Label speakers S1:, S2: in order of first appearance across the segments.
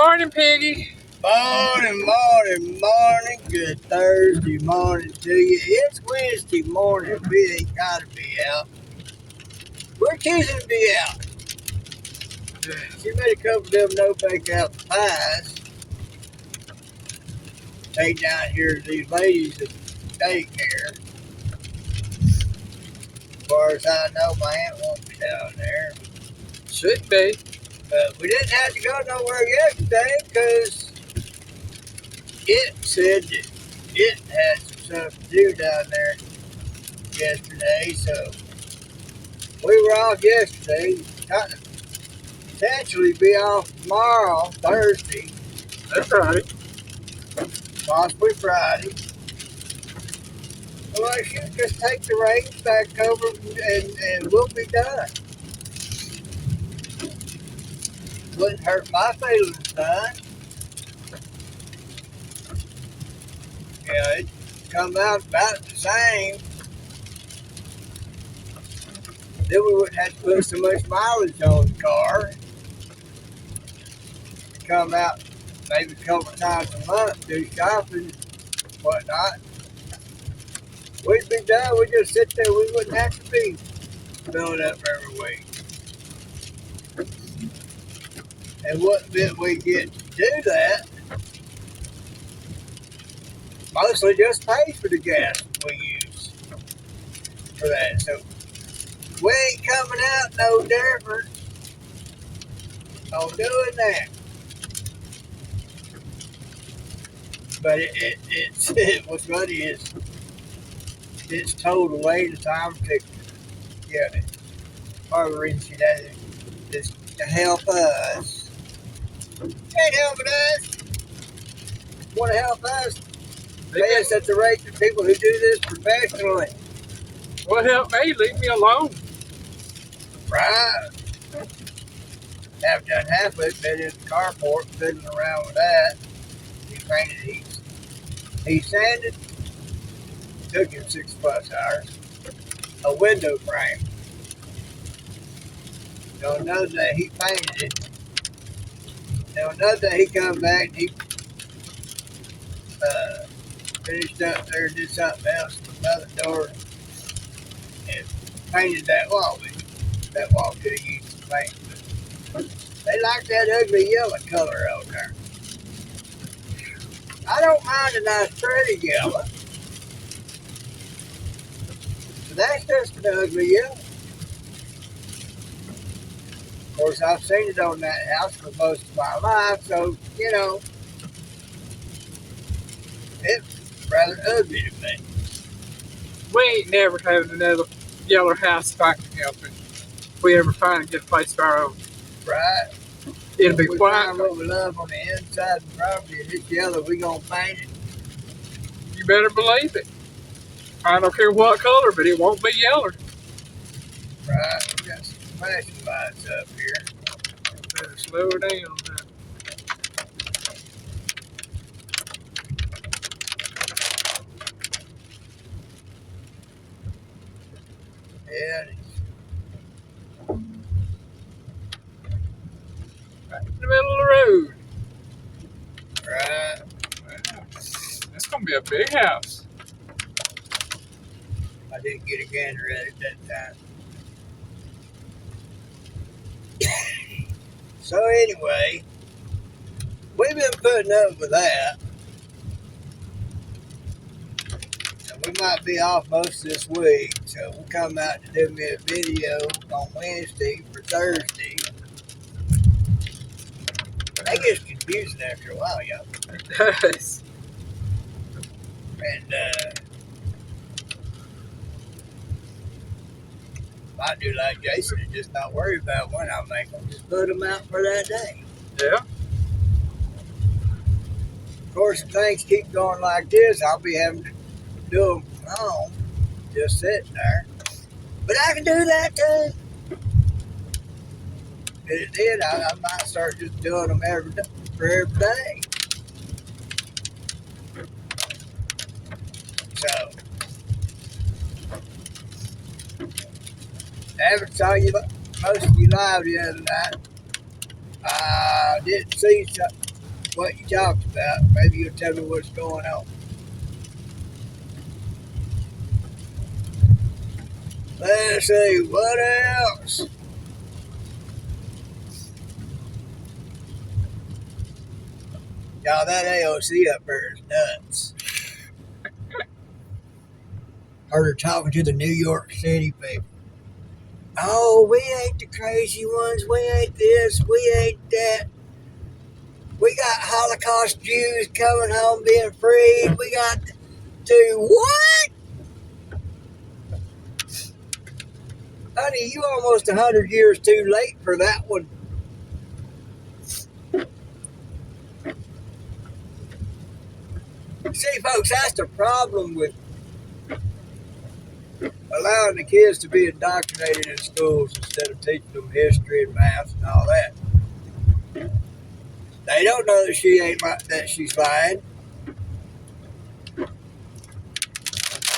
S1: Morning, Piggy.
S2: Morning. Good Thursday morning to you. It's Wednesday morning. We ain't gotta be out. We're choosing to be out. She made a couple of them no-bake apple pies. Take down here to these ladies at daycare. As far as I know, my aunt won't be down there.
S1: Should be.
S2: But we didn't have to go nowhere yesterday because it said that it had some stuff to do down there yesterday, so we were off yesterday. Kind of potentially be off tomorrow, Thursday,
S1: That's right.
S2: possibly Friday. Well, I should just take the reins back over and we'll be done. Wouldn't hurt my feelings none. It come out about the same. Then we wouldn't have to put so much mileage on the car. Come out maybe a couple times a month, do shopping and whatnot. We'd be done. We'd just sit there. We wouldn't have to be filling up every week. And what bit we get to do that, mostly just pays for the gas we use for that. So we ain't coming out no different on doing that. But what's funny is it's told away the time to get it. Part of the reason she does it is to help us. Ain't helping us. Want to help us? Pay us at the rate of people who do this professionally.
S1: Well, help me. Leave me alone.
S2: Right. Have done half of it, been in the carport, fiddling around with that. He painted, he sanded, took him 6+ hours. A window frame. So another day he painted it. Then another day he come back and he finished up there and did something else with another door and painted that wall with it. That wall could have used some paint. But they like that ugly yellow color out there. I don't mind a nice pretty yellow. But that's just an ugly yellow. Of course, I've seen it on that house for most of my life, so, it's rather ugly to me.
S1: We ain't never having another yellow house back in helping. If we ever find a good place of our own.
S2: Right?
S1: It'll be
S2: If we
S1: quiet.
S2: find what we love on the inside of the property and it's yellow, we gonna paint it.
S1: You better believe it. I don't care what color, but it won't be yellow.
S2: Right? We got some flashing lights up here.
S1: Better slow her down.
S2: Yeah,
S1: Right in the middle of the road.
S2: right.
S1: It's gonna be a big house.
S2: I didn't get a gander at it that time. So anyway, we've been putting up with that. And we might be off most of this week, so we'll come out to do me a video on Wednesday for Thursday. That gets confusing after a while, y'all.
S1: It does.
S2: And I do like Jason and just not worry about when I make them. Just put them out for that day.
S1: Yeah.
S2: Of course, if things keep going like this, I'll be having to do them from home, just sitting there. But I can do that too. If it did, I might start just doing them for every day. So, I haven't saw you most of you live the other night. I didn't see what you talked about. Maybe you'll tell me what's going on. Let's see, what else? Y'all, that AOC up there is nuts. Heard her talking to the New York City people. Oh, we ain't the crazy ones. We ain't this. We ain't that. We got Holocaust Jews coming home being freed. We got to what? Honey, you almost 100 years too late for that one. See, folks, that's the problem with allowing the kids to be indoctrinated in schools instead of teaching them history and math and all that. They don't know that she's lying.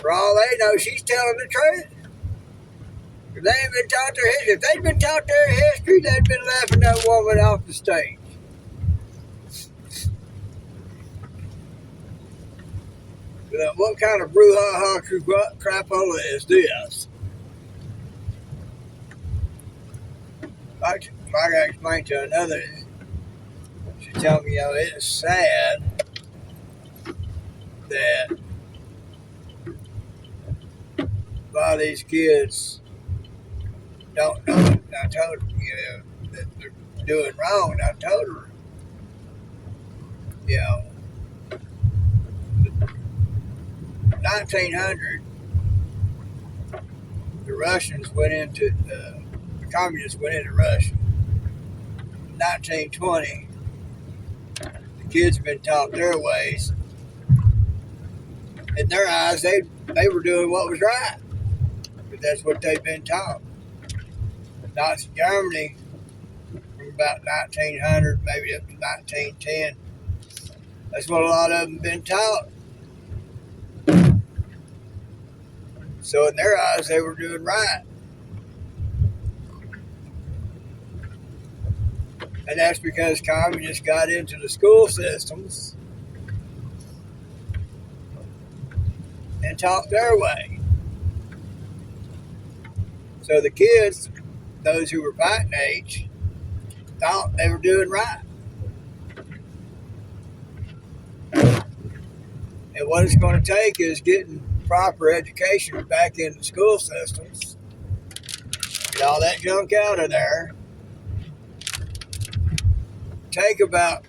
S2: For all they know, she's telling the truth. If they ain't been taught their history, if they'd been taught their history, they'd been laughing that woman off the stage. What kind of brouhaha crapola is this? Like I explained to another, she told me, it's sad that a lot of these kids don't know. I told her, that they're doing wrong. I told her, 1900, the Russians went into the communists went into Russia. 1920, the kids have been taught their ways. In their eyes, they were doing what was right, but that's what they've been taught. Nazi Germany, from about 1900, maybe up to 1910, that's what a lot of them been taught. So in their eyes, they were doing right. And that's because communists got into the school systems and taught their way. So the kids, those who were fighting age, thought they were doing right. And what it's going to take is getting proper education back in the school systems. Get all that junk out of there. Take about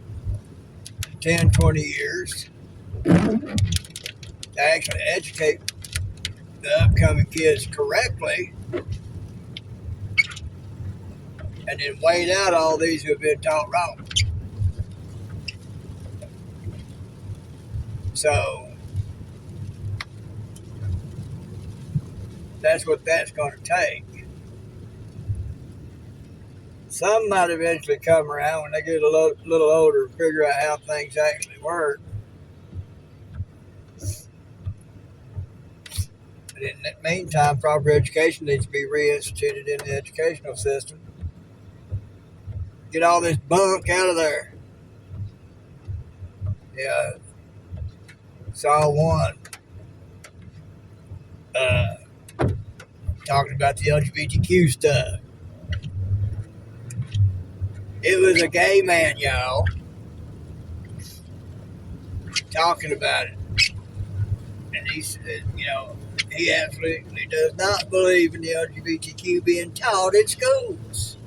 S2: 10, 20 years to actually educate the upcoming kids correctly, and then weed out all these who have been taught wrong. So that's what that's going to take. Some might eventually come around when they get a little older and figure out how things actually work. But in the meantime, proper education needs to be reinstituted in the educational system. Get all this bunk out of there. Yeah, saw one talking about the LGBTQ stuff. It was a gay man, y'all, talking about it. And he said, he absolutely does not believe in the LGBTQ being taught in schools.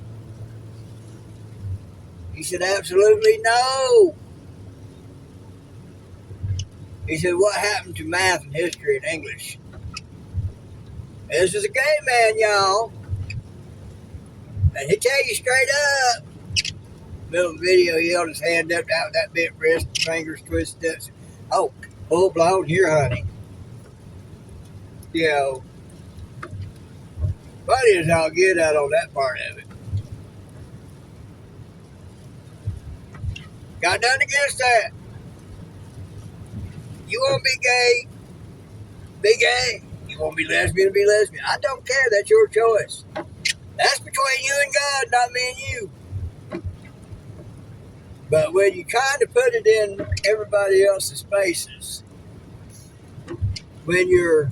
S2: He said, absolutely no. He said, what happened to math and history and English? And this is a gay man, y'all. And he tell you straight up. Middle of the video, he held his hand up out with that bent wrist, fingers twisted up. Oh, full blown here, honey. Funny as I'll get out on that part of it. Got nothing against that. You want to be gay? Be gay. You want to be lesbian? Be lesbian. I don't care. That's your choice. That's between you and God, not me and you. But when you kind of put it in everybody else's faces, when you're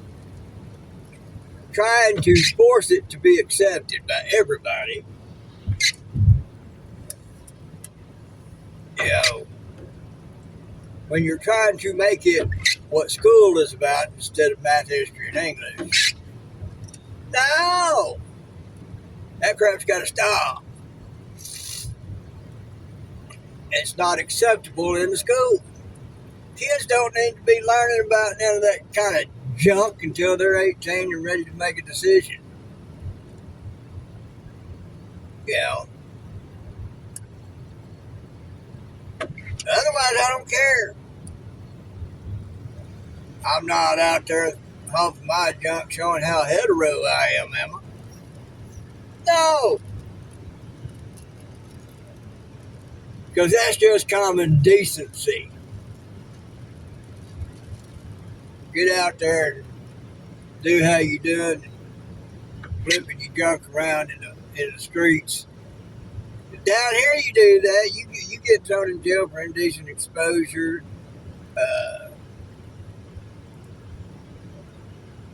S2: trying to force it to be accepted by everybody, you know, when you're trying to make it what school is about instead of math, history, and English, no, that crap's got to stop. It's not acceptable in the school. Kids don't need to be learning about none of that kind of junk until they're 18 and ready to make a decision. You know. Otherwise, I don't care. I'm not out there humping my junk showing how hetero I am I? No. Because that's just common decency. Get out there and do how you doing, flipping your junk around in the streets. Down here you do that, you get thrown in jail for indecent exposure,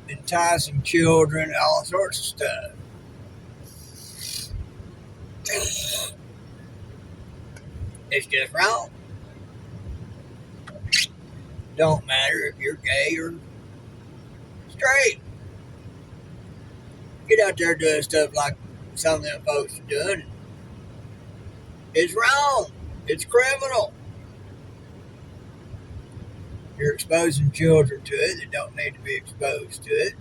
S2: enticing children, all sorts of stuff. It's just wrong. Don't matter if you're gay or straight. Get out there doing stuff like some of them folks are doing. It's wrong. It's criminal. You're exposing children to it that don't need to be exposed to it.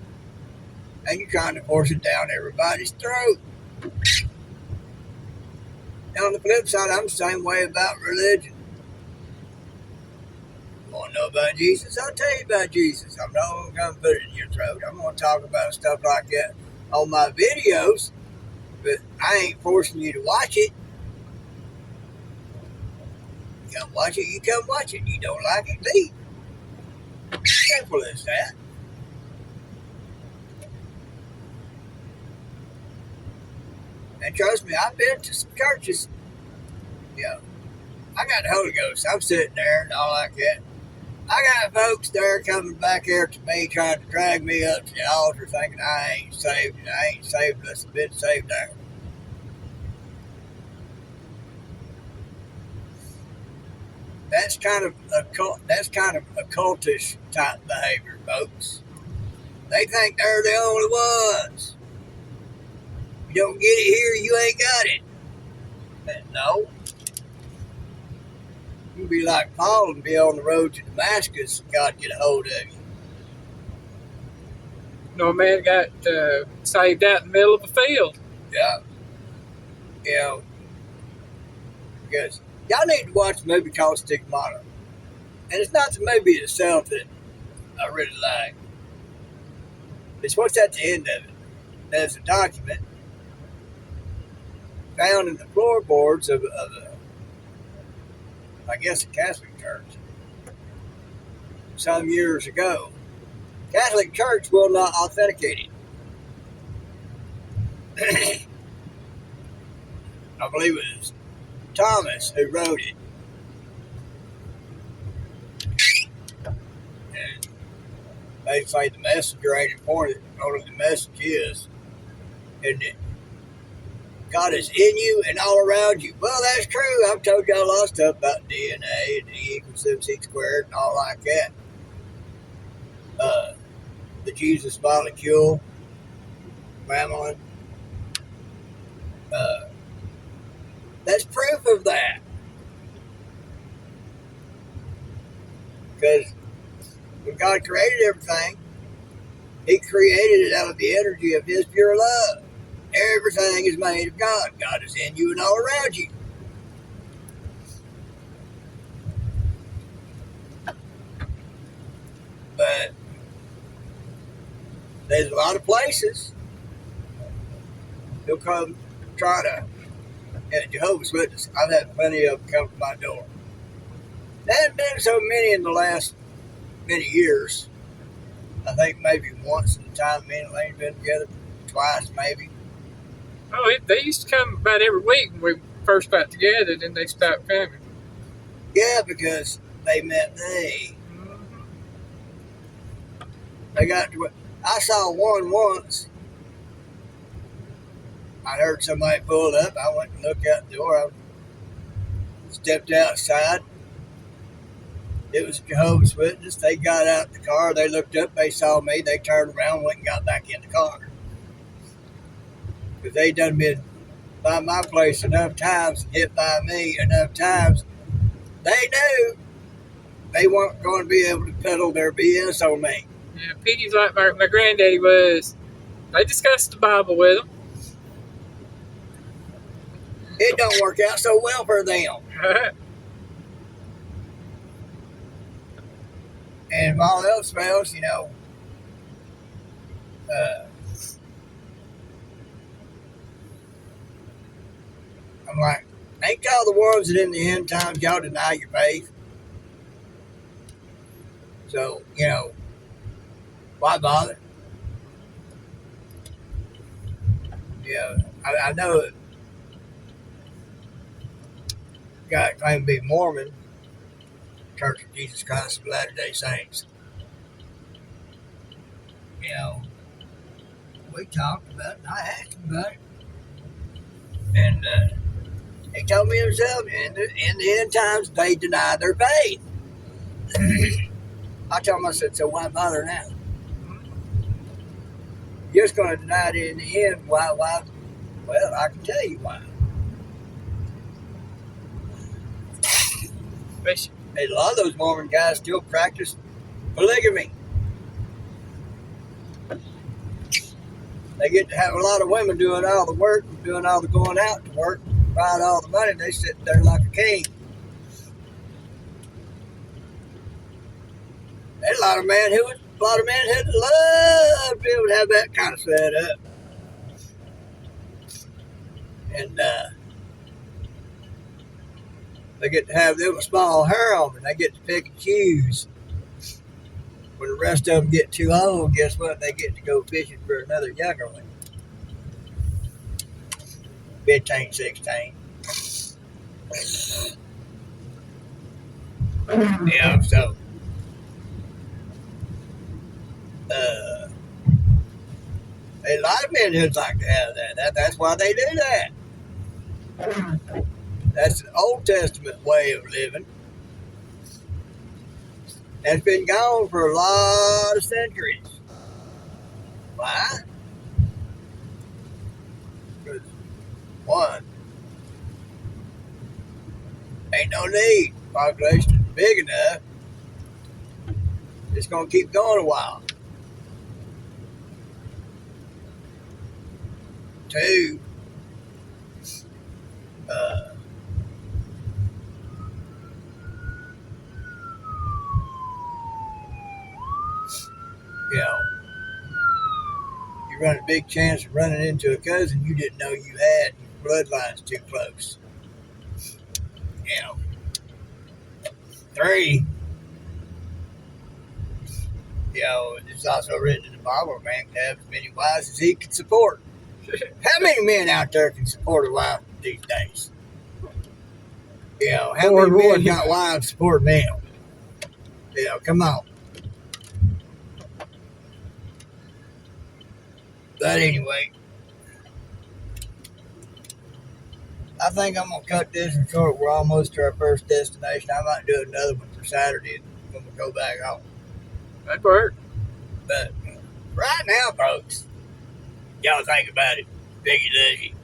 S2: And you're trying to force it down everybody's throat. And on the flip side, I'm the same way about religion. You want to know about Jesus? I'll tell you about Jesus. I'm not going to come put it in your throat. I'm going to talk about stuff like that on my videos, but I ain't forcing you to watch it. You come watch it, you come watch it. You don't like it, leave. Simple as that. And trust me, I've been to some churches. Yeah, I got the Holy Ghost. I'm sitting there and all like that. I got folks there coming back here to me trying to drag me up to the altar thinking I ain't saved and I ain't saved unless I've been saved there. That's kind of a cultish type behavior, folks. They think they're the only ones. You don't get it here, you ain't got it. But no. You can be like Paul and be on the road to Damascus and God get a hold of you.
S1: No man got saved out in the middle of a field.
S2: Yeah. You know, because y'all need to watch a movie called Stigmata. And it's not the movie itself that I really like. It's what's at the end of it. There's a document found in the floorboards of I guess a Catholic church some years ago. Catholic Church will not authenticate it. I believe it was Thomas who wrote it. And basically the messenger ain't important. Only the message is, isn't it? God is in you and all around you. Well, that's true. I've told y'all a lot of stuff about DNA and E equals MC squared and all like that. The Jesus molecule, mammalian. That's proof of that. Because when God created everything, He created it out of the energy of His pure love. Everything is made of God. God is in you and all around you. But there's a lot of places they'll come try to, and Jehovah's Witnesses, I've had plenty of them come to my door. There haven't been so many in the last many years. I think maybe once in the time me and Elaine been together, twice maybe.
S1: Oh, they used to come about every week when we first got together, then they stopped coming.
S2: Yeah, because they met me. They got to. I saw one once. I heard somebody pull up. I went and looked out the door. I stepped outside. It was a Jehovah's Witness. They got out the car. They looked up. They saw me. They turned around, went and got back in the car. Because they done been by my place enough times and hit by me enough times. They knew they weren't going to be able to peddle their BS on me.
S1: Yeah, Piggy's like my granddaddy was. They discussed the Bible with him.
S2: It don't work out so well for them. And if all else fails, I'm like, ain't y'all the ones that in the end times y'all deny your faith? So, why bother? Yeah, I know it. Guy claimed to be Mormon, Church of Jesus Christ of Latter-day Saints. We talked about it, and I asked him about it. And he told me himself, in the end times, they deny their faith. I told him, I said, so why bother now? You're just going to deny it in the end. Why? Well, I can tell you why. And a lot of those Mormon guys still practice polygamy. They get to have a lot of women doing all the work, doing all the going out to work, provide all the money. They sit there like a king. There's a lot of men who would love to be able to have that kind of setup. And they get to have them a small harem, and they get to pick and choose. When the rest of them get too old, guess what? They get to go fishing for another younger one. 15, 16. Yeah, so a lot of men would like to have that. That's why they do that. That's an Old Testament way of living. That's been gone for a lot of centuries. Why? Because, one, ain't no need. Population is big enough. It's going to keep going a while. Two, you run a big chance of running into a cousin you didn't know you had. Your bloodline's too close. Three, it's also written in the Bible, a man can have as many wives as he can support. How many men out there can support a wife these days? How many men got wives supporting them? Come on. But anyway, I think I'm going to cut this one short. We're almost to our first destination. I might do another one for Saturday when we go back home.
S1: That'd work.
S2: But right now, folks, y'all think about it. Biggie loves you.